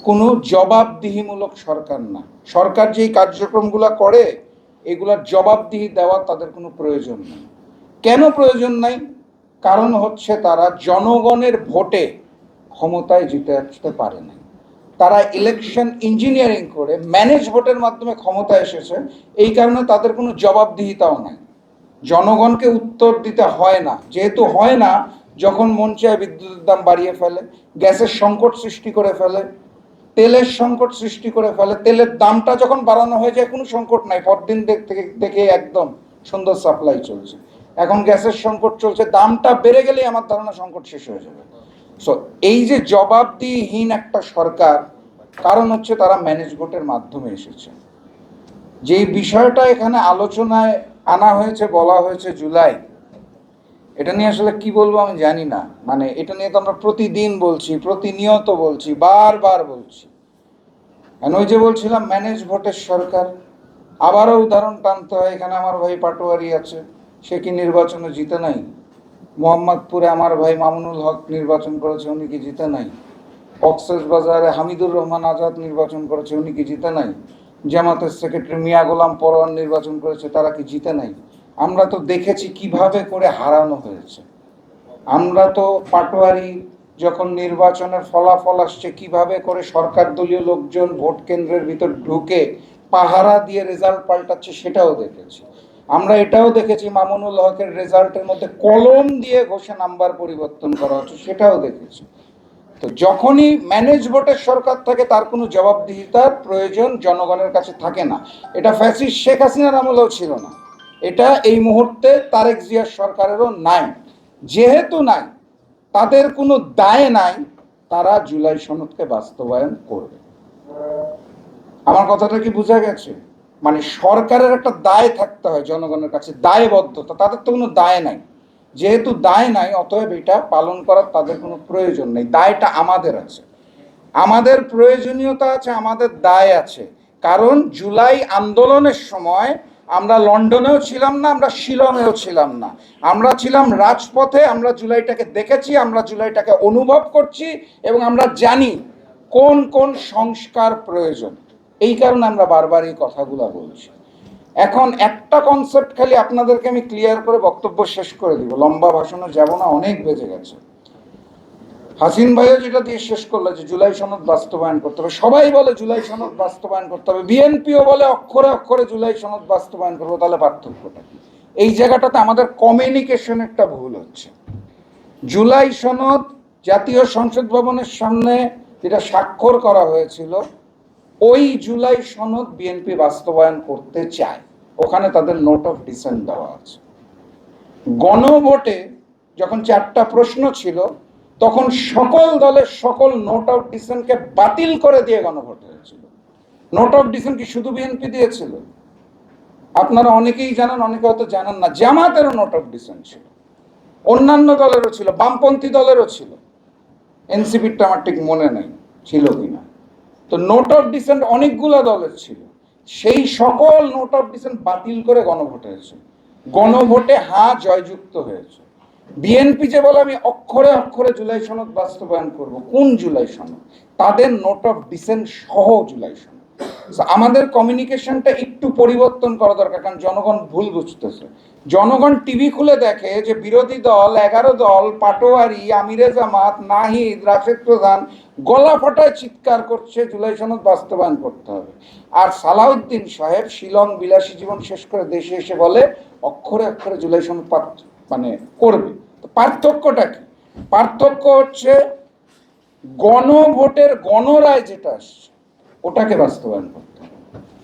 কোনো জবাবদিহিমূলক সরকার না। সরকার যেই কার্যক্রমগুলো করে এগুলার জবাবদিহি দেওয়ার তাদের কোনো প্রয়োজন নেই। কেন প্রয়োজন নাই? কারণ হচ্ছে তারা জনগণের ভোটে ক্ষমতায় জিতে আসতে পারে না। তারা ইলেকশন ইঞ্জিনিয়ারিং করে ম্যানেজ ভোটের মাধ্যমে ক্ষমতায় এসেছে, এই কারণে তাদের কোনো জবাবদিহিতাও নাই। জনগণকে উত্তর দিতে হয় না, যেহেতু হয় না, যখন মন চায় বিদ্যুতের দাম বাড়িয়ে ফেলে, গ্যাসের সংকট সৃষ্টি করে ফেলে, তেলের সংকট সৃষ্টি করে ফেলে। তেলের দামটা যখন বাড়ানো হয়ে যায় কোনো সংকট নাই, পরদিন থেকে একদম সুন্দর সাপ্লাই চলছে। এখন গ্যাসের সংকট চলছে, দামটা বেড়ে গেলেই আমার ধারণা সংকট শেষ হয়ে যাবে। সো এই যে জবাবদিহিহীন একটা সরকার, কারণ হচ্ছে তারা ম্যানেজ ভোটের মাধ্যমে এসেছে। যেই বিষয়টা এখানে আলোচনায় আনা হয়েছে, বলা হয়েছে জুলাই, এটা নিয়ে আসলে কি বলবো আমি জানি না। মানে এটা নিয়ে তো আমরা প্রতিদিন বলছি, প্রতিনিয়ত বলছি, বারবার বলছি। ওই যে বলছিলাম ম্যানেজ ভোটের সরকার, আবারও উদাহরণ টানতে হয়। এখানে আমার ভাই পাটোয়ারি আছে, সে কি নির্বাচনে জিতে নাই? মোহাম্মদপুরে আমার ভাই মামুনুল হক নির্বাচন করেছে, উনি কি জিতে নাই? কক্সবাজারে হামিদুর রহমান আজাদ নির্বাচন করেছে, উনি কি জিতে নাই? জামাতের সেক্রেটারি মিয়া গোলাম পরোয়ার নির্বাচন করেছে, তারা কি জিতে নাই? আমরা তো দেখেছি কিভাবে করে হারানো হয়েছে। আমরা তো পাটোয়ারি যখন নির্বাচনের ফলাফল আসছে, কিভাবে করে সরকার দলীয় লোকজন ভোট কেন্দ্রের ভিতর ঢুকে পাহারা দিয়ে রেজাল্ট পাল্টাচ্ছে, সেটাও দেখেছি। আমরা এটাও দেখেছি মামুনুল হকের রেজাল্টের মধ্যে কলম দিয়ে ঘষে নাম্বার পরিবর্তন করা হচ্ছে, সেটাও দেখেছি। তো যখনই ম্যানেজ ভোটের সরকার থাকে, তার কোনো জবাবদিহিতার প্রয়োজন জনগণের কাছে থাকে না। এটা ফ্যাসিস্ট শেখ হাসিনার আমলেও ছিল না, এটা এই মুহূর্তে তারেক জিয়ার সরকারেরও নাই। যেহেতু নাই, তাদের কোনো দায় নাই, তারা জুলাই সনদকে বাস্তবায়ন করবে। আমার কথাটা কি বোঝা গেছে? মানে সরকারের একটা দায় থাকতে হয় জনগণের কাছে, দায়বদ্ধতা। তাদের তো কোনো দায় নাই। যেহেতু দায় নাই, অতএব এটা পালন করার তাদের কোনো প্রয়োজন নেই। দায়টা আমাদের আছে, আমাদের প্রয়োজনীয়তা আছে, আমাদের দায় আছে। কারণ জুলাই আন্দোলনের সময় আমরা লন্ডনেও ছিলাম না, আমরা শিলংয়েও ছিলাম না, আমরা ছিলাম রাজপথে। আমরা জুলাইটাকে দেখেছি, আমরা জুলাইটাকে অনুভব করছি, এবং আমরা জানি কোন কোন সংস্কার প্রয়োজন। এই কারণে আমরা বারবার এই কথাগুলো বলছি। এখন একটা কনসেপ্ট খালি আপনাদেরকে আমি ক্লিয়ার করে বক্তব্য শেষ করে দিব, লম্বা ভাষণে যাব না, অনেক বেজে গেছে। হাসিন ভাইও যেটা দিয়ে শেষ করলো যে জুলাই সনদ বাস্তবায়ন করতে হবে, সবাই বলে জুলাই সনদ বাস্তবায়ন করতে হবে, বিএনপিও বলে অক্ষরে অক্ষরে জুলাই সনদ বাস্তবায়ন করবো। তাহলে পার্থক্যটা কি? এই জায়গাটাতে আমাদের কমিউনিকেশন একটা ভুল হচ্ছে। জুলাই সনদ জাতীয় সংসদ ভবনের সামনে যেটা স্বাক্ষর করা হয়েছিল, ওই জুলাই সনদ বিএনপি বাস্তবায়ন করতে চায়। ওখানে তাদের নোট অফ ডিসেন্ট দেওয়া আছে। গণভোটে যখন 4টা প্রশ্ন ছিল, তখন সকল দলের সকল নোট অফ ডিসেন্টকে বাতিল করে দিয়ে গণভোট হয়েছিল। নোট অফ ডিসেন্ট কি শুধু বিএনপি দিয়েছিল? আপনারা অনেকেই জানেন, অনেকে হয়তো জানেন না, জামাতেরও নোট অফ ডিসেন্ট ছিল, অন্যান্য দলেরও ছিল, বামপন্থী দলেরও ছিল। এনসিপিটা আমার ঠিক মনে নেই ছিল কিনা। তো নোট অফ ডিসেন্ট অনেকগুলো দলের ছিল, সেই সকল নোট অফ ডিসেন্ট বাতিল করে গণভোট হয়েছে। গণভোটে হ্যাঁ জয়যুক্ত হয়েছে। বিএনপি যে বলে আমি অক্ষরে অক্ষরে জুলাই সনদ বাস্তবায়ন করব, কোন জুলাই সনদ? তাদের নোট অফ ডিসেন্ট সহ জুলাই সনদ। আমাদের কমিউনিকেশনটা একটু পরিবর্তন করা দরকার, কারণ জনগণ ভুল বুঝতেছে। জনগণ টিভি খুলে দেখে যে বিরোধী দল 11 দল, পাটোয়ারি, আমিরে জামাত, নাহিদ, রাশেদ প্রধান গলা ফাটায় চিৎকার করছে জুলাই সনদ বাস্তবায়ন করতে হবে। আর সালাউদ্দিন সাহেব শিলং বিলাসী জীবন শেষ করে দেশে এসে বলে অক্ষরে অক্ষরে জুলাই সনদ মানে করবে। তো পার্থক্যটা কি? পার্থক্য হচ্ছে গণভোটের গণরায় যেটা আসছে, ওটাকে বাস্তবায়ন করতে